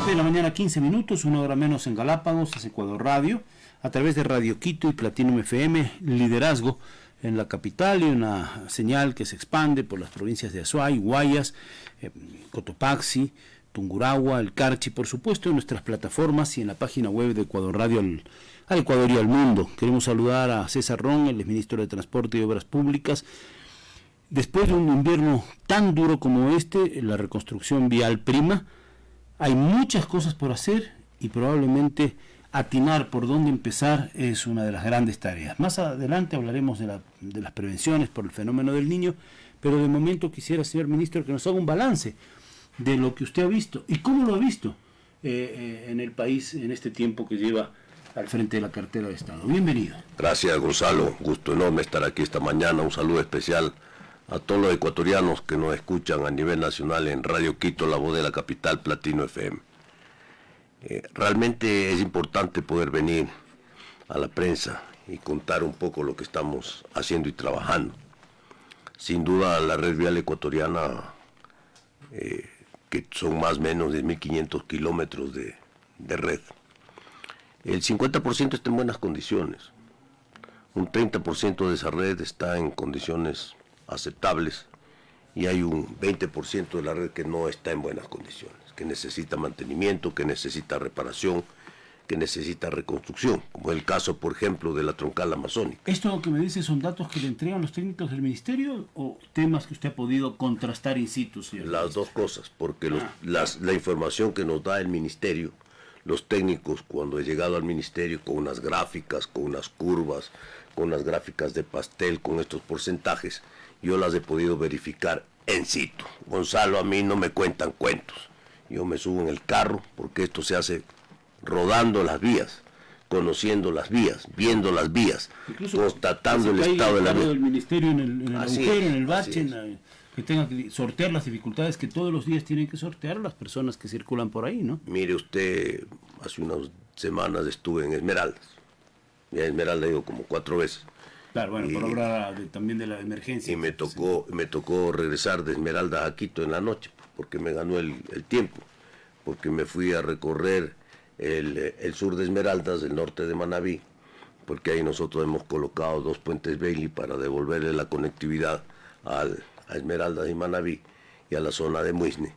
7 de la mañana, 15 minutos, una hora menos en Galápagos, es Ecuador Radio, a través de Radio Quito y Platinum FM, liderazgo en la capital y una señal que se expande por las provincias de Azuay, Guayas, Cotopaxi, Tungurahua, El Carchi, por supuesto en nuestras plataformas y en la página web de Ecuador Radio al Ecuador y al mundo. Queremos saludar a César Ron, el exministro de Transporte y Obras Públicas. Después de un invierno tan duro como este, la reconstrucción vial prima. Hay muchas cosas por hacer y probablemente atinar por dónde empezar es una de las grandes tareas. Más adelante hablaremos de las prevenciones por el fenómeno del Niño, pero de momento quisiera, señor ministro, que nos haga un balance de lo que usted ha visto y cómo lo ha visto en el país en este tiempo que lleva al frente de la cartera de Estado. Bienvenido. Gracias, Gonzalo. Gusto enorme estar aquí esta mañana. Un saludo especial a todos los ecuatorianos que nos escuchan a nivel nacional en Radio Quito, la voz de la capital, Platino FM. Realmente es importante poder venir a la prensa y contar un poco lo que estamos haciendo y trabajando. Sin duda la red vial ecuatoriana, que son más o menos 10.500 kilómetros de red, el 50% está en buenas condiciones. Un 30% de esa red está en condiciones aceptables y hay un 20% de la red que no está en buenas condiciones, que necesita mantenimiento, que necesita reparación, que necesita reconstrucción, como el caso, por ejemplo, de la troncal amazónica. ¿Esto que me dice son datos que le entregan los técnicos del ministerio o temas que usted ha podido contrastar in situ, señor? Las dos cosas, porque la información que nos da el ministerio, los técnicos, cuando he llegado al ministerio con unas gráficas, con unas curvas, con unas gráficas de pastel, con estos porcentajes, yo las he podido verificar en situ. Gonzalo, a mí no me cuentan cuentos. Yo me subo en el carro porque esto se hace rodando las vías, conociendo las vías, viendo las vías, incluso constatando el estado de la vía. Del ministerio en el agujero, en el bache, que tenga que sortear las dificultades que todos los días tienen que sortear las personas que circulan por ahí, ¿no? Mire usted, hace unas semanas estuve en Esmeraldas. Y a Esmeralda he ido como 4 veces. Claro, bueno, por obra también de la emergencia. Y me tocó regresar de Esmeralda a Quito en la noche, porque me ganó el tiempo, porque me fui a recorrer el sur de Esmeraldas, el norte de Manabí, porque ahí nosotros hemos colocado 2 puentes Bailey para devolverle la conectividad a Esmeraldas y Manabí y a la zona de Muisne.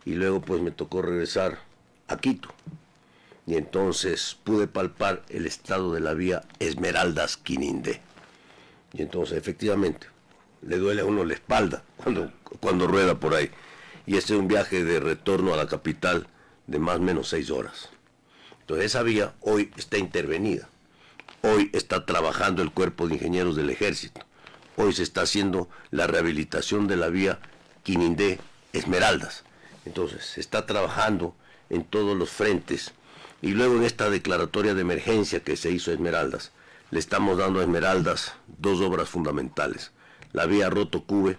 Y luego pues me tocó regresar a Quito. Y entonces pude palpar el estado de la vía Esmeraldas-Quinindé. Y entonces efectivamente le duele a uno la espalda cuando rueda por ahí. Y este es un viaje de retorno a la capital de más o menos 6 horas. Entonces esa vía hoy está intervenida. Hoy está trabajando el cuerpo de ingenieros del ejército. Hoy se está haciendo la rehabilitación de la vía Quinindé-Esmeraldas. Entonces se está trabajando en todos los frentes. Y luego en esta declaratoria de emergencia que se hizo a Esmeraldas, le estamos dando a Esmeraldas 2 obras fundamentales. La vía Roto-Cube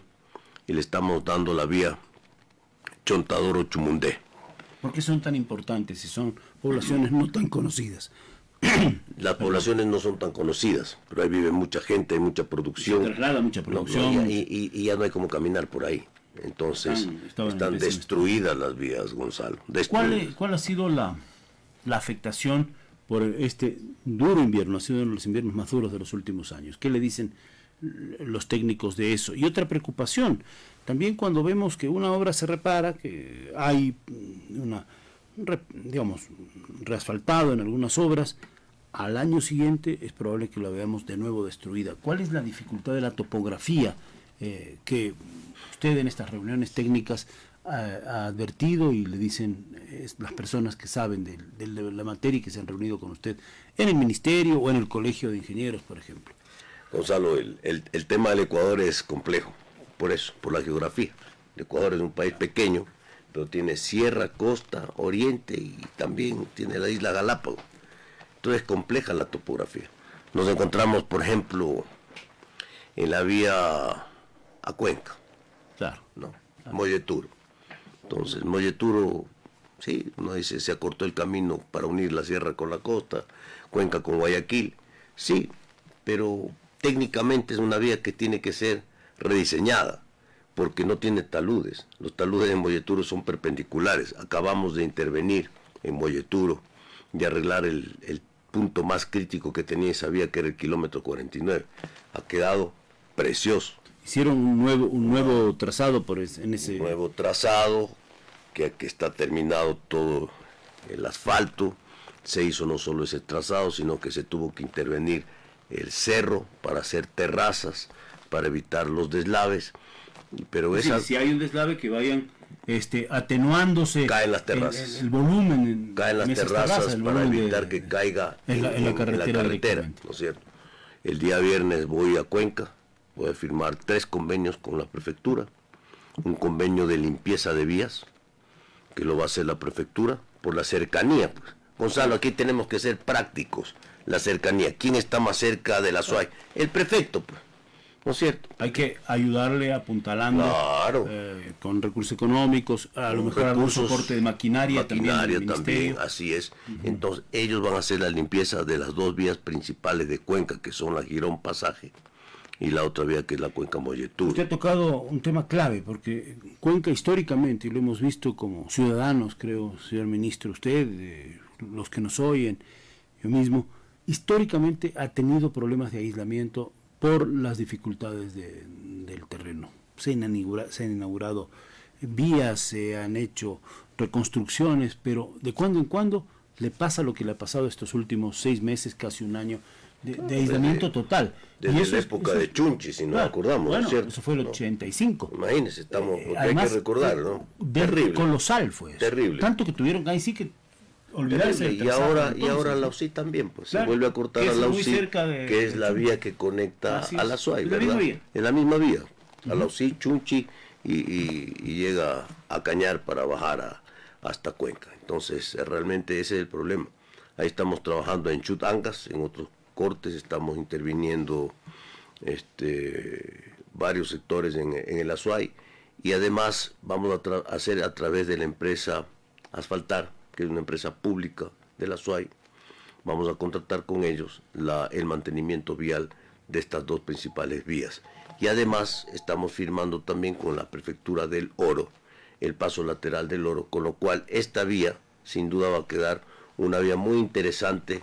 y le estamos dando la vía Chontadoro-Chumundé. ¿Por qué son tan importantes si son poblaciones no tan conocidas? Las poblaciones no son tan conocidas, pero ahí vive mucha gente, hay mucha producción. Se traslada mucha producción. Y ya no hay como caminar por ahí. Entonces están destruidas las vías, Gonzalo. ¿Cuál ha sido la afectación por este duro invierno? Ha sido uno de los inviernos más duros de los últimos años. ¿Qué le dicen los técnicos de eso? Y otra preocupación, también cuando vemos que una obra se repara, que hay reasfaltado en algunas obras, al año siguiente es probable que la veamos de nuevo destruida. ¿Cuál es la dificultad de la topografía que usted en estas reuniones técnicas ha advertido y le dicen las personas que saben de la materia y que se han reunido con usted en el ministerio o en el colegio de ingenieros, por ejemplo? Gonzalo, el tema del Ecuador es complejo, por eso, por la geografía. El Ecuador es un país pequeño, pero tiene sierra, costa, oriente y también tiene la isla Galápagos. Entonces es compleja la topografía. Nos encontramos, por ejemplo, en la vía a Cuenca, claro, ¿no? Molleturo. Entonces, Molleturo, sí, uno dice, se acortó el camino para unir la sierra con la costa, Cuenca con Guayaquil, sí, pero técnicamente es una vía que tiene que ser rediseñada, porque no tiene taludes. Los taludes en Molleturo son perpendiculares. Acabamos de intervenir en Molleturo, y arreglar el punto más crítico que tenía esa vía, que era el kilómetro 49. Ha quedado precioso. Hicieron un nuevo trazado en ese... Un nuevo trazado, que está terminado todo el asfalto. Se hizo no solo ese trazado, sino que se tuvo que intervenir el cerro para hacer terrazas, para evitar los deslaves. Pero si hay un deslave, que vayan atenuándose. Caen las terrazas. El volumen. Caen las terrazas para evitar que caiga en la carretera, ¿no es cierto? El día viernes voy a Cuenca, voy a firmar 3 convenios con la prefectura. Un convenio de limpieza de vías, que lo va a hacer la prefectura, por la cercanía, pues. Gonzalo, aquí tenemos que ser prácticos. La cercanía. ¿Quién está más cerca de la SUAY? El prefecto, pues. ¿No es cierto? Hay que ayudarle apuntalando, claro, con recursos económicos, a lo mejor algún soporte de maquinaria también, así es. Entonces, ellos van a hacer la limpieza de las 2 vías principales de Cuenca, que son la Girón Pasaje y la otra vía, que es la Cuenca Molleturo. Usted ha tocado un tema clave, porque Cuenca históricamente, y lo hemos visto como ciudadanos, creo, señor ministro, usted, los que nos oyen, yo mismo, históricamente ha tenido problemas de aislamiento por las dificultades del terreno. Se han inaugurado vías, se han hecho reconstrucciones, pero de cuando en cuando le pasa lo que le ha pasado estos últimos 6 meses, casi un año, de aislamiento total. Desde la época de Chunchi, si nos acordamos, bueno, ¿cierto? Eso fue el 85. Imagínense, porque además, hay que recordar, ¿no? Terrible. Colosal fue eso. Terrible. Tanto que tuvieron ahí sí que olvidarse. Y ahora la UCI también, pues claro, se vuelve a cortar a la UCI, que es la vía que conecta a la SUAY, ¿verdad? Es la misma vía, a la UCI, Chunchi, y llega a Cañar para bajar hasta Cuenca. Entonces, realmente ese es el problema. Ahí estamos trabajando en Chutangas, en otros cortes, estamos interviniendo varios sectores en el Azuay, y además vamos a hacer a través de la empresa Asfaltar, que es una empresa pública de la SUAY, vamos a contratar con ellos el mantenimiento vial de estas 2 principales vías. Y además estamos firmando también con la prefectura del Oro, el paso lateral del Oro, con lo cual esta vía sin duda va a quedar una vía muy interesante,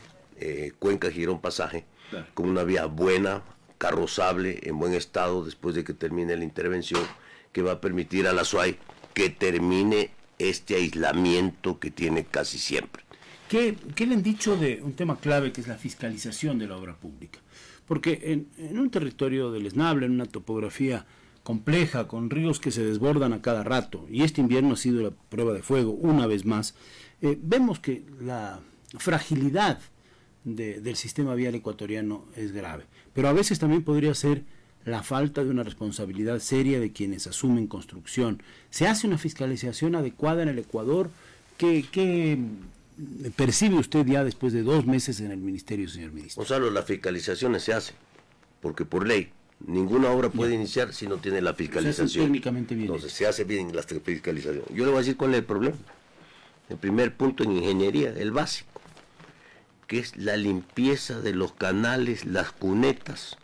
Cuenca Girón Pasaje, claro, con una vía buena, carrozable, en buen estado después de que termine la intervención, que va a permitir a la SUAY que termine este aislamiento que tiene casi siempre. ¿Qué le han dicho de un tema clave, que es la fiscalización de la obra pública? Porque en un territorio del Esnable, en una topografía compleja, con ríos que se desbordan a cada rato, y este invierno ha sido la prueba de fuego una vez más, vemos que la fragilidad del sistema vial ecuatoriano es grave, pero a veces también podría ser la falta de una responsabilidad seria de quienes asumen construcción. ¿Se hace una fiscalización adecuada en el Ecuador? ¿Qué percibe usted ya después de 2 meses en el ministerio, señor ministro? Gonzalo, las fiscalizaciones se hacen, porque por ley ninguna obra puede iniciar si no tiene la fiscalización. Se hace técnicamente bien. Entonces se hace bien la fiscalización. Yo le voy a decir cuál es el problema. El primer punto en ingeniería, el básico, que es la limpieza de los canales, las cunetas.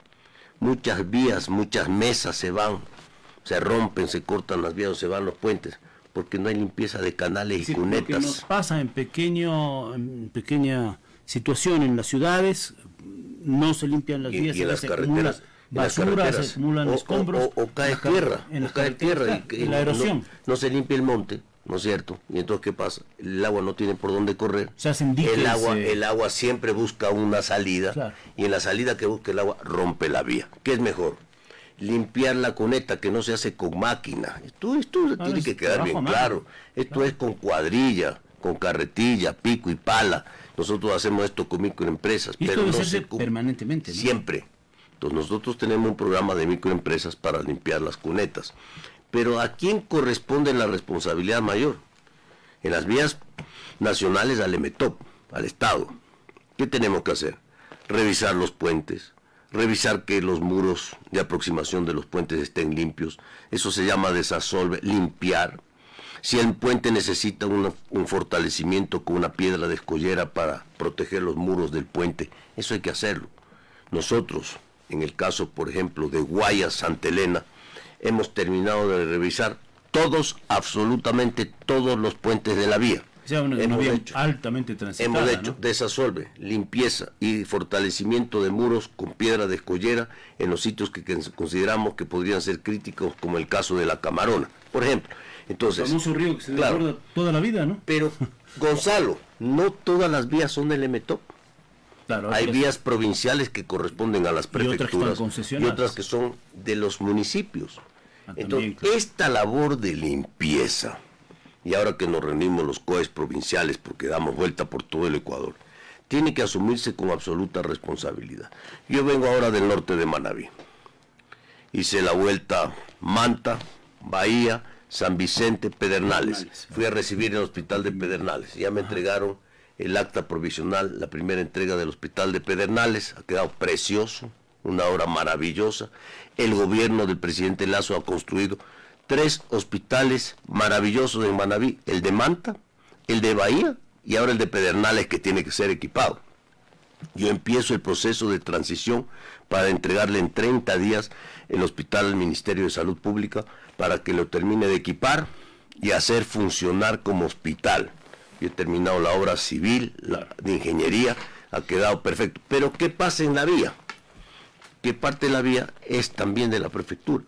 Muchas vías, muchas mesas se rompen, se cortan las vías o se van los puentes, porque no hay limpieza de canales y cunetas. Lo que nos pasa en pequeña situación en las ciudades, no se limpian las vías, y en las carreteras, basura, se acumulan escombros, o cae tierra, y la erosión. No se limpia el monte, ¿no es cierto? Y entonces, ¿qué pasa? El agua no tiene por dónde correr. Se hacen diques, el agua siempre busca una salida, claro, y en la salida que busca el agua rompe la vía. ¿Qué es mejor? Limpiar la cuneta, que no se hace con máquina. Esto tiene que quedar bien claro. Esto es con cuadrilla, con carretilla, pico y pala. Nosotros hacemos esto con microempresas, y pero no se permanentemente, ¿no? Siempre. Entonces nosotros tenemos un programa de microempresas para limpiar las cunetas. Pero ¿a quién corresponde la responsabilidad mayor? En las vías nacionales al EMETOP, al Estado. ¿Qué tenemos que hacer? Revisar los puentes, revisar que los muros de aproximación de los puentes estén limpios. Eso se llama desasolve, limpiar. Si el puente necesita un fortalecimiento con una piedra de escollera para proteger los muros del puente, eso hay que hacerlo. Nosotros, en el caso, por ejemplo, de Guayas, Santa Elena, hemos terminado de revisar absolutamente todos los puentes de la vía. O sea, una vía altamente transitada. Hemos hecho desasolve, limpieza y fortalecimiento de muros con piedra de escollera en los sitios que consideramos que podrían ser críticos, como el caso de la Camarona, por ejemplo. Entonces, el famoso río que se desborda toda la vida, ¿no? Pero, Gonzalo, no todas las vías son del EMETOP. Claro, hay vías provinciales que corresponden a las prefecturas y otras que son de los municipios. Entonces, también, claro. Esta labor de limpieza, y ahora que nos reunimos los COEs provinciales porque damos vuelta por todo el Ecuador, tiene que asumirse con absoluta responsabilidad. Yo vengo ahora del norte de Manabí. Hice la vuelta Manta, Bahía, San Vicente, Pedernales. Fui a recibir en el hospital de Pedernales. Ya me entregaron el acta provisional, la primera entrega del hospital de Pedernales. Ha quedado precioso, una obra maravillosa. El gobierno del presidente Lazo ha construido 3 hospitales maravillosos en Manabí. El de Manta, el de Bahía y ahora el de Pedernales, que tiene que ser equipado. Yo empiezo el proceso de transición para entregarle en 30 días el hospital al Ministerio de Salud Pública para que lo termine de equipar y hacer funcionar como hospital. Yo he terminado la obra civil, de ingeniería, ha quedado perfecto. Pero ¿qué pasa en la vía? ¿Qué parte de la vía es también de la prefectura?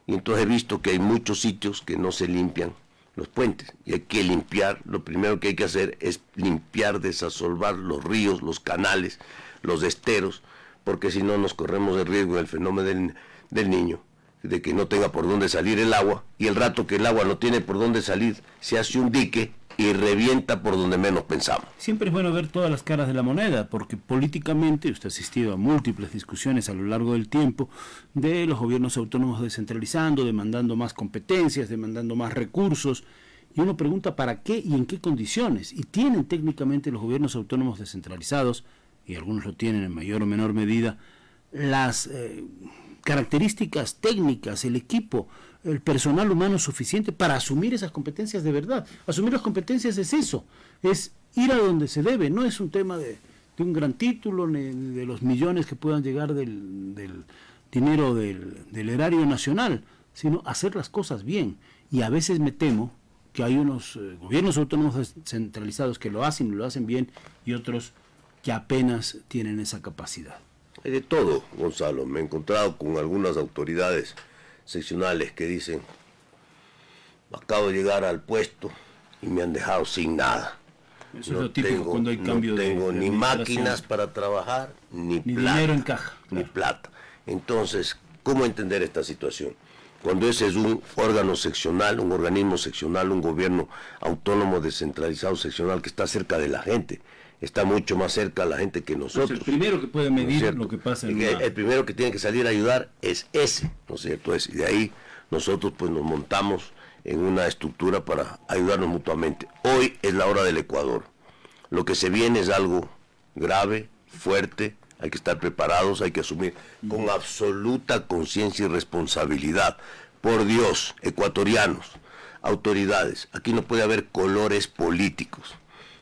Y entonces he visto que hay muchos sitios que no se limpian los puentes, y hay que limpiar. Lo primero que hay que hacer es limpiar, desasolvar los ríos, los canales, los esteros, porque si no nos corremos el riesgo del fenómeno del Niño, de que no tenga por dónde salir el agua, y el rato que el agua no tiene por dónde salir, se hace un dique y revienta por donde menos pensamos. Siempre es bueno ver todas las caras de la moneda, porque políticamente usted ha asistido a múltiples discusiones a lo largo del tiempo de los gobiernos autónomos descentralizando, demandando más competencias, demandando más recursos, y uno pregunta para qué y en qué condiciones. Y tienen técnicamente los gobiernos autónomos descentralizados, y algunos lo tienen en mayor o menor medida, las características técnicas, el equipo, el personal humano suficiente para asumir esas competencias de verdad. Asumir las competencias es eso, es ir a donde se debe, no es un tema de un gran título, ni de los millones que puedan llegar del dinero del erario nacional, sino hacer las cosas bien. Y a veces me temo que hay unos gobiernos autónomos descentralizados que lo hacen bien, y otros que apenas tienen esa capacidad. Hay de todo, Gonzalo. Me he encontrado con algunas autoridades seccionales que dicen: acabo de llegar al puesto y me han dejado sin nada. Eso es lo típico cuando hay cambio de No tengo ni máquinas para trabajar, ni plata, dinero en caja. Ni plata. Entonces, ¿cómo entender esta situación? Cuando ese es un órgano seccional, un organismo seccional, un gobierno autónomo descentralizado seccional que está cerca de la gente, está mucho más cerca a la gente que nosotros. Pues el primero que puede medir lo que pasa en el primero que tiene que salir a ayudar es ese, ¿no es cierto? Y de ahí nosotros pues nos montamos en una estructura para ayudarnos mutuamente. Hoy es la hora del Ecuador. Lo que se viene es algo grave, fuerte, hay que estar preparados, hay que asumir con absoluta conciencia y responsabilidad. Por Dios, ecuatorianos, autoridades, aquí no puede haber colores políticos.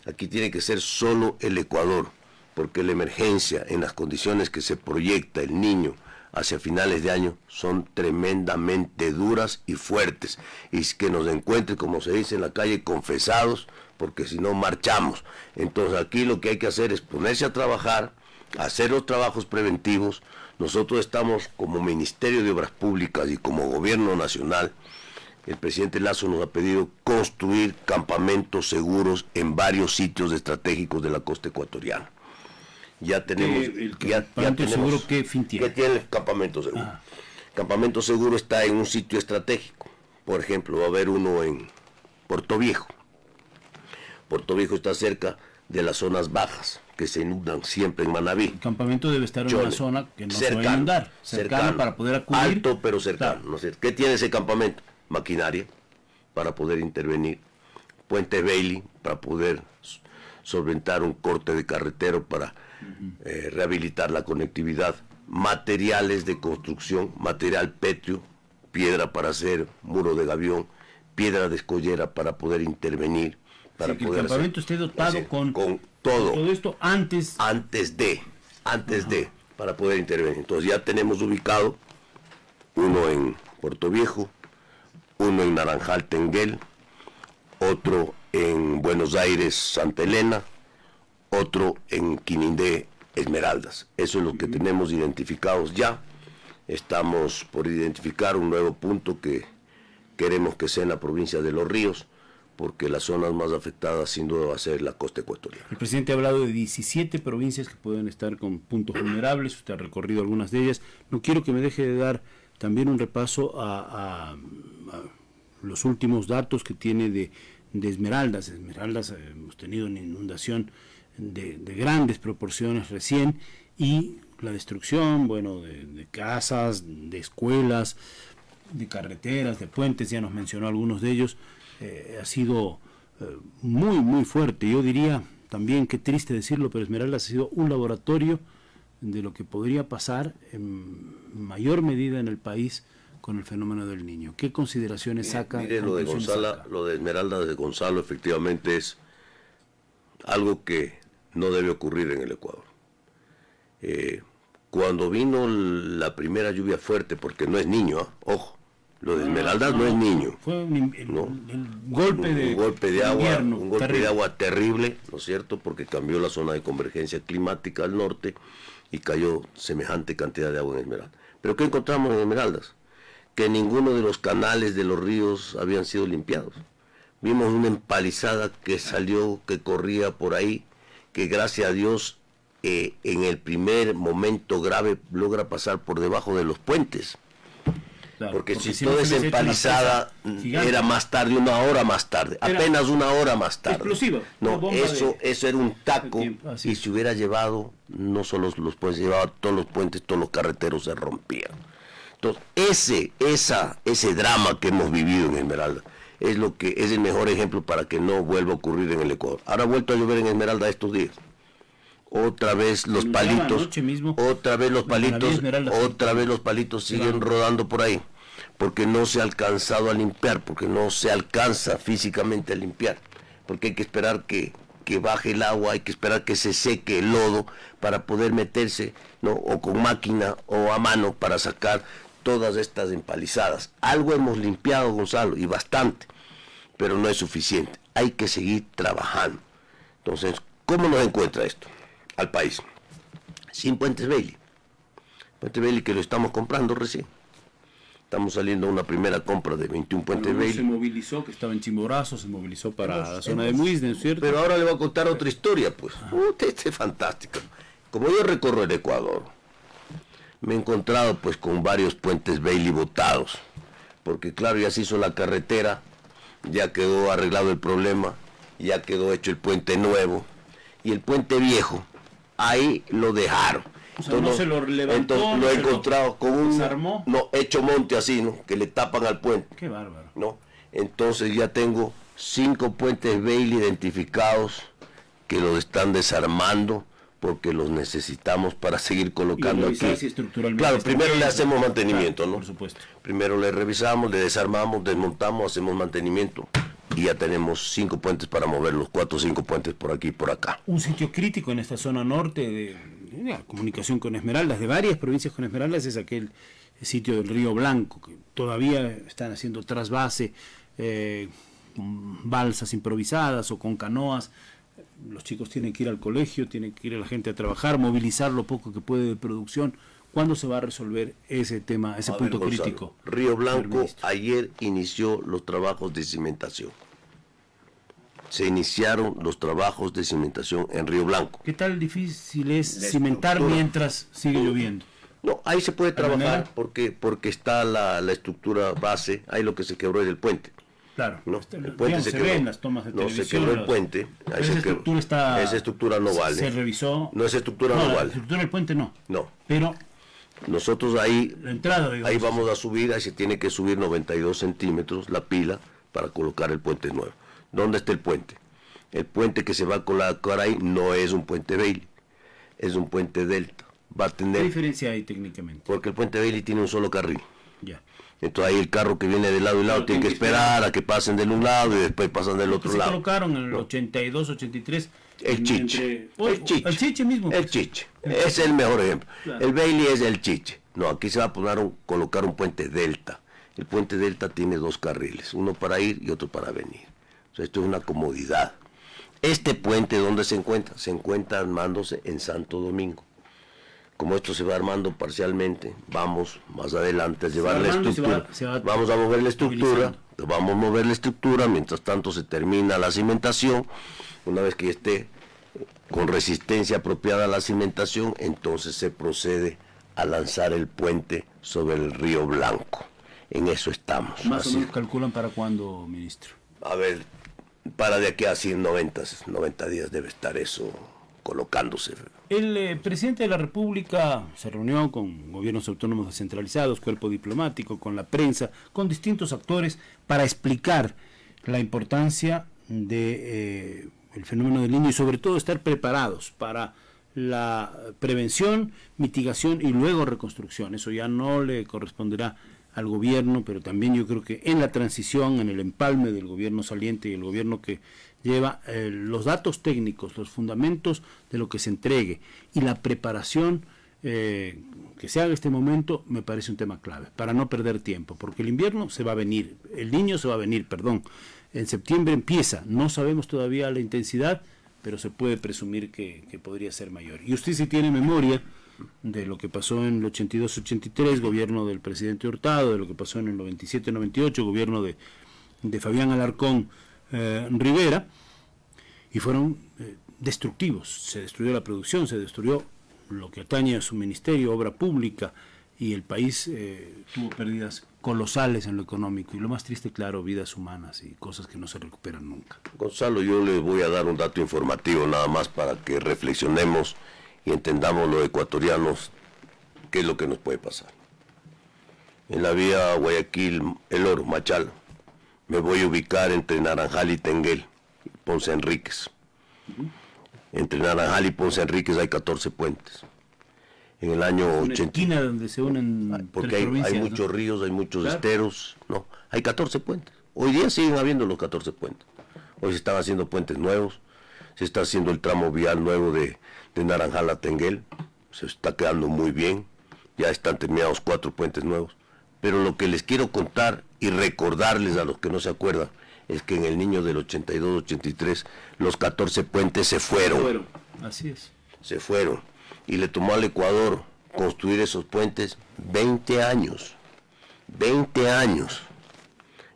Aquí tiene que ser solo el Ecuador, porque la emergencia en las condiciones que se proyecta el Niño hacia finales de año son tremendamente duras y fuertes, y que nos encuentre, como se dice en la calle, confesados, porque si no marchamos. Entonces aquí lo que hay que hacer es ponerse a trabajar, hacer los trabajos preventivos. Nosotros estamos como Ministerio de Obras Públicas y como Gobierno Nacional. El presidente Lazo nos ha pedido construir campamentos seguros en varios sitios estratégicos de la costa ecuatoriana. Ya tenemos... ¿Campamento seguro qué fin tiene? ¿Qué tiene el campamento seguro? Campamento seguro está en un sitio estratégico. Por ejemplo, va a haber uno en Puerto Viejo. Puerto Viejo está cerca de las zonas bajas, que se inundan siempre en Manabí. El campamento debe estar en una zona que no cercano, se va a inundar, cercano para poder acudir. Alto pero cercano. Claro. ¿No sé? ¿Qué tiene ese campamento? Maquinaria para poder intervenir, puente Bailey para poder solventar un corte de carretero para rehabilitar la conectividad, materiales de construcción, material pétreo, piedra para hacer muro de gavión, piedra de escollera para poder intervenir, para que poder el campamento esté dotado con todo esto antes de para poder intervenir. Entonces ya tenemos ubicado uno en Puerto Viejo, uno en Naranjal Tenguel, otro en Buenos Aires, Santa Elena, otro en Quinindé, Esmeraldas. Eso es lo que tenemos identificados ya. Estamos por identificar un nuevo punto que queremos que sea en la provincia de Los Ríos, porque las zonas más afectadas sin duda va a ser la costa ecuatoriana. El presidente ha hablado de 17 provincias que pueden estar con puntos vulnerables, usted ha recorrido algunas de ellas. No quiero que me deje de dar también un repaso a los últimos datos que tiene de Esmeraldas. Esmeraldas, hemos tenido una inundación de grandes proporciones recién, y la destrucción, bueno, de casas, de escuelas, de carreteras, de puentes, ya nos mencionó algunos de ellos. Ha sido muy, muy fuerte. Yo diría también, qué triste decirlo, pero Esmeraldas ha sido un laboratorio de lo que podría pasar en mayor medida en el país con el fenómeno del Niño. ¿Qué consideraciones saca? Mire, lo de Esmeraldas de Gonzalo efectivamente es algo que no debe ocurrir en el Ecuador. Cuando vino la primera lluvia fuerte, porque no es Niño, ojo, lo de Esmeraldas no es Niño. Fue un golpe de agua, invierno, un golpe de agua terrible, ¿no es cierto? Porque cambió la zona de convergencia climática al norte y cayó semejante cantidad de agua en Esmeraldas. Pero ¿qué encontramos en Esmeraldas? Que ninguno de los canales de los ríos habían sido limpiados. Vimos una empalizada que salió, que corría por ahí, que gracias a Dios en el primer momento grave logra pasar por debajo de los puentes. Claro, porque si toda esa empalizada era más tarde, una hora más tarde, apenas una hora más tarde. Explosiva. No, eso era un taco, y si hubiera llevado, no solo los puentes, llevaba todos los puentes, todos los carreteros se rompían. Entonces, ese drama que hemos vivido en Esmeralda es el mejor ejemplo para que no vuelva a ocurrir en el Ecuador. Ahora ha vuelto a llover en Esmeralda estos días. Otra vez los palitos, otra vez los palitos siguen rodando por ahí, porque no se ha alcanzado a limpiar, porque no se alcanza físicamente a limpiar, porque hay que esperar que baje el agua, hay que esperar que se seque el lodo para poder meterse, ¿no? O con máquina o a mano para sacar todas estas empalizadas. Algo hemos limpiado, Gonzalo, y bastante, pero no es suficiente. Hay que seguir trabajando. Entonces, ¿cómo nos encuentra esto al país? Sin puentes Bailey. Puente Bailey que lo estamos comprando recién. Estamos saliendo a una primera compra de 21 puentes Bailey. Se movilizó, que estaba en Chimborazo, se movilizó para la zona de Muisne, ¿cierto? Pero ahora le voy a contar otra historia, pues. Este es fantástico. Como yo recorro el Ecuador, me he encontrado pues con varios puentes Bailey botados, porque claro, ya se hizo la carretera, ya quedó arreglado el problema, ya quedó hecho el puente nuevo, y el puente viejo, ahí lo dejaron. O sea, entonces, no se lo levantó, entonces lo he encontrado con un hecho monte así, ¿no? Que le tapan al puente. Qué bárbaro. ¿No? Entonces ya tengo 5 puentes Bailey identificados que los están desarmando porque los necesitamos para seguir colocando aquí. Si estructuralmente claro, primero le hacemos mantenimiento, claro, ¿no? Por supuesto. Primero le revisamos, le desarmamos, desmontamos, hacemos mantenimiento. Y ya tenemos 5 puentes para moverlos, 4 o 5 puentes por aquí y por acá. Un sitio crítico en esta zona norte de comunicación con Esmeraldas, de varias provincias con Esmeraldas, es aquel sitio del Río Blanco, que todavía están haciendo trasvase, con balsas improvisadas o con canoas. Los chicos tienen que ir al colegio, tienen que ir a la gente a trabajar, movilizar lo poco que puede de producción. ¿Cuándo se va a resolver ese tema, ese punto crítico? Río Blanco ayer inició los trabajos de cimentación. Se iniciaron los trabajos de cimentación en Río Blanco. ¿Qué tal difícil es cimentar mientras sigue lloviendo? No, ahí se puede trabajar porque está la estructura base, ahí lo que se quebró es el puente. Claro, ¿no? El puente se quebró. Ven las tomas de televisión. Se quebró el puente. Ahí esa estructura no vale. Se revisó. No, esa estructura no vale. La estructura del puente no. No. Pero nosotros ahí, la entrada, ahí vamos a subir, ahí se tiene que subir 92 centímetros la pila para colocar el puente nuevo. ¿Dónde está el puente? El puente que se va a colocar ahí no es un puente Bailey, es un puente Delta. Va a tener, ¿qué diferencia hay técnicamente? Porque el puente Bailey tiene un solo carril. Ya. Entonces ahí el carro que viene de lado y lado tiene que esperar a que pasen del un lado y después pasan del otro lado. Se colocaron en el 82, 83. El chiche. El chiche mismo. El chiche. Es el mejor ejemplo. Claro. El Bailey es el chiche. No, aquí se va a colocar un puente Delta. El puente Delta tiene 2 carriles, uno para ir y otro para venir. O sea, esto es una comodidad. Este puente, ¿dónde se encuentra? Se encuentra armándose en Santo Domingo. Como esto se va armando parcialmente, vamos más adelante a llevar la estructura. Vamos a mover la estructura, vamos a mover la estructura, mientras tanto se termina la cimentación. Una vez que esté con resistencia apropiada a la cimentación, entonces se procede a lanzar el puente sobre el Río Blanco. En eso estamos. ¿Más o menos calculan para cuándo, ministro? A ver, para de aquí a 90 días debe estar eso colocándose. El presidente de la República se reunió con gobiernos autónomos descentralizados, cuerpo diplomático, con la prensa, con distintos actores para explicar la importancia de el fenómeno del niño y sobre todo estar preparados para la prevención, mitigación y luego reconstrucción. Eso ya no le corresponderá al gobierno, pero también yo creo que en la transición, en el empalme del gobierno saliente y el gobierno que lleva los datos técnicos, los fundamentos de lo que se entregue y la preparación que se haga en este momento me parece un tema clave, para no perder tiempo, porque el invierno se va a venir, el niño se va a venir, perdón, en septiembre empieza, no sabemos todavía la intensidad, pero se puede presumir que podría ser mayor. Y usted si tiene memoria de lo que pasó en el 82-83, gobierno del presidente Hurtado, de lo que pasó en el 97-98, gobierno de Fabián Alarcón Rivera, y fueron destructivos. Se destruyó la producción, se destruyó lo que atañe a su ministerio, obra pública, y el país tuvo pérdidas colosales en lo económico, y lo más triste, claro, vidas humanas y cosas que no se recuperan nunca. Gonzalo, yo les voy a dar un dato informativo nada más para que reflexionemos y entendamos los ecuatorianos qué es lo que nos puede pasar. En la vía Guayaquil-El Oro, Machala, me voy a ubicar entre Naranjal y Tenguel, Ponce Enríquez. Entre Naranjal y Ponce Enríquez hay 14 puentes. En el año 80. Esquina donde se unen porque hay muchos ríos, hay muchos esteros. No, hay 14 puentes. Hoy día siguen habiendo los 14 puentes. Hoy se están haciendo puentes nuevos. Se está haciendo el tramo vial nuevo de Naranjal a Tenguel. Se está quedando muy bien. Ya están terminados 4 puentes nuevos. Pero lo que les quiero contar y recordarles a los que no se acuerdan es que en el niño del 82-83 los 14 puentes se fueron. Así es. Se fueron. Y le tomó al Ecuador construir esos puentes 20 años. 20 años.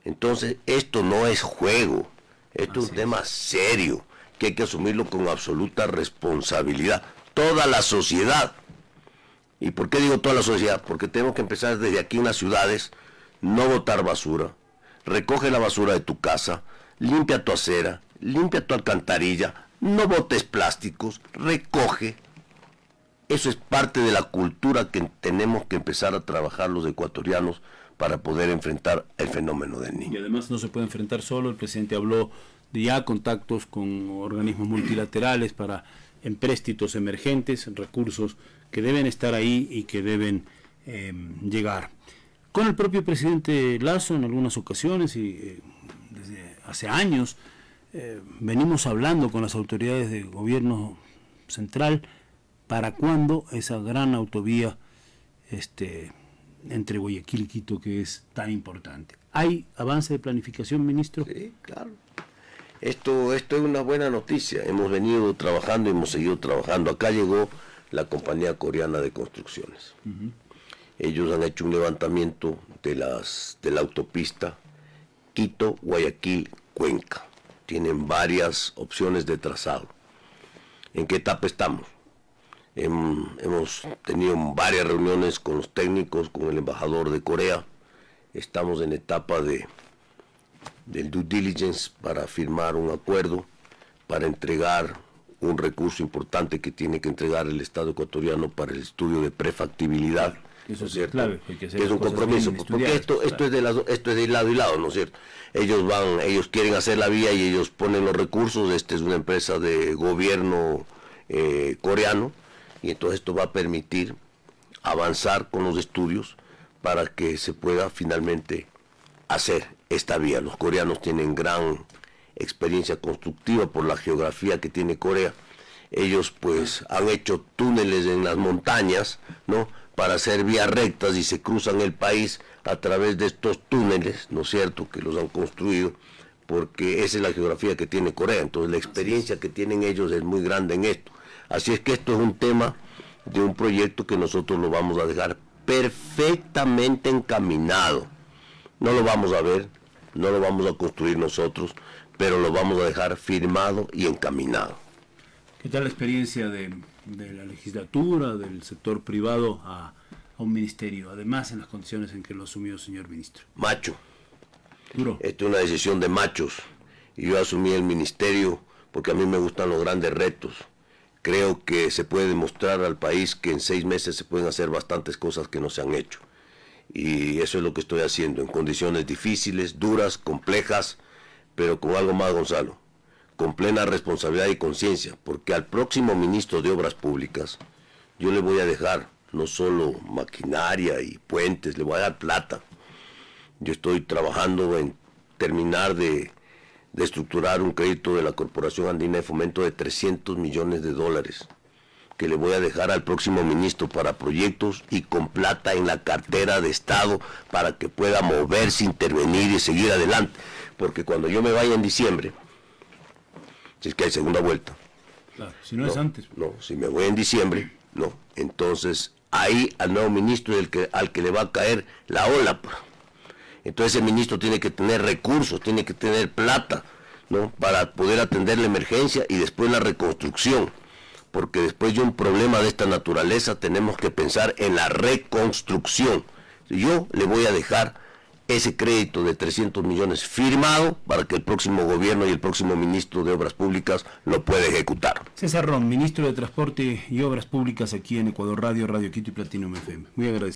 Entonces, esto no es juego. Esto es un tema serio que hay que asumirlo con absoluta responsabilidad. Toda la sociedad. ¿Y por qué digo toda la sociedad? Porque tenemos que empezar desde aquí en las ciudades, no botar basura. Recoge la basura de tu casa, limpia tu acera, limpia tu alcantarilla, no botes plásticos, recoge. Eso es parte de la cultura que tenemos que empezar a trabajar los ecuatorianos para poder enfrentar el fenómeno del niño. Y además no se puede enfrentar solo. El presidente habló de ya contactos con organismos multilaterales para empréstitos emergentes, recursos que deben estar ahí y que deben llegar. Con el propio presidente Lasso en algunas ocasiones y desde hace años venimos hablando con las autoridades del gobierno central para cuándo esa gran autovía entre Guayaquil y Quito, que es tan importante. ¿Hay avance de planificación, ministro? Sí, claro. Esto es una buena noticia. Hemos venido trabajando y hemos seguido trabajando. Acá llegó la compañía coreana de construcciones. Ellos han hecho un levantamiento de la autopista Quito, Guayaquil, Cuenca. Tienen varias opciones de trazado. ¿En qué etapa estamos? Hemos tenido varias reuniones con los técnicos, con el embajador de Corea. Estamos en etapa del due diligence para firmar un acuerdo, para entregar un recurso importante que tiene que entregar el Estado ecuatoriano para el estudio de prefactibilidad. Eso es clave, que es un compromiso, porque esto es de lado y lado, ¿no es cierto? Ellos quieren hacer la vía y ellos ponen los recursos. Esta es una empresa de gobierno coreano, y entonces esto va a permitir avanzar con los estudios para que se pueda finalmente hacer esta vía. Los coreanos tienen gran experiencia constructiva por la geografía que tiene Corea. Ellos pues han hecho túneles en las montañas, ¿no?, para hacer vías rectas, y se cruzan el país a través de estos túneles, ¿no es cierto?, que los han construido porque esa es la geografía que tiene Corea, entonces la experiencia que tienen ellos es muy grande en esto. Así es que esto es un tema de un proyecto que nosotros lo vamos a dejar perfectamente encaminado. No lo vamos a ver, no lo vamos a construir nosotros, pero lo vamos a dejar firmado y encaminado. ¿Qué tal la experiencia de la legislatura, del sector privado a un ministerio, además en las condiciones en que lo asumió el señor ministro? Macho. Duro. Esto es una decisión de machos y yo asumí el ministerio porque a mí me gustan los grandes retos. Creo que se puede demostrar al país que en 6 meses se pueden hacer bastantes cosas que no se han hecho. Y eso es lo que estoy haciendo, en condiciones difíciles, duras, complejas, pero con algo más, Gonzalo, con plena responsabilidad y conciencia, porque al próximo ministro de Obras Públicas yo le voy a dejar no solo maquinaria y puentes, le voy a dar plata. Yo estoy trabajando en terminar de estructurar un crédito de la Corporación Andina de Fomento de $300 millones que le voy a dejar al próximo ministro para proyectos y con plata en la cartera de Estado para que pueda moverse, intervenir y seguir adelante. Porque cuando yo me vaya en diciembre, si es que hay segunda vuelta. Claro, si no es antes. No, si me voy en diciembre, no. Entonces, ahí al nuevo ministro al que le va a caer la ola. Entonces el ministro tiene que tener recursos, tiene que tener plata, ¿no? Para poder atender la emergencia y después la reconstrucción. Porque después de un problema de esta naturaleza tenemos que pensar en la reconstrucción. Yo le voy a dejar ese crédito de 300 millones firmado para que el próximo gobierno y el próximo ministro de Obras Públicas lo pueda ejecutar. César Ron, ministro de Transporte y Obras Públicas aquí en Ecuador Radio, Radio Quito y Platinum FM. Muy agradecido.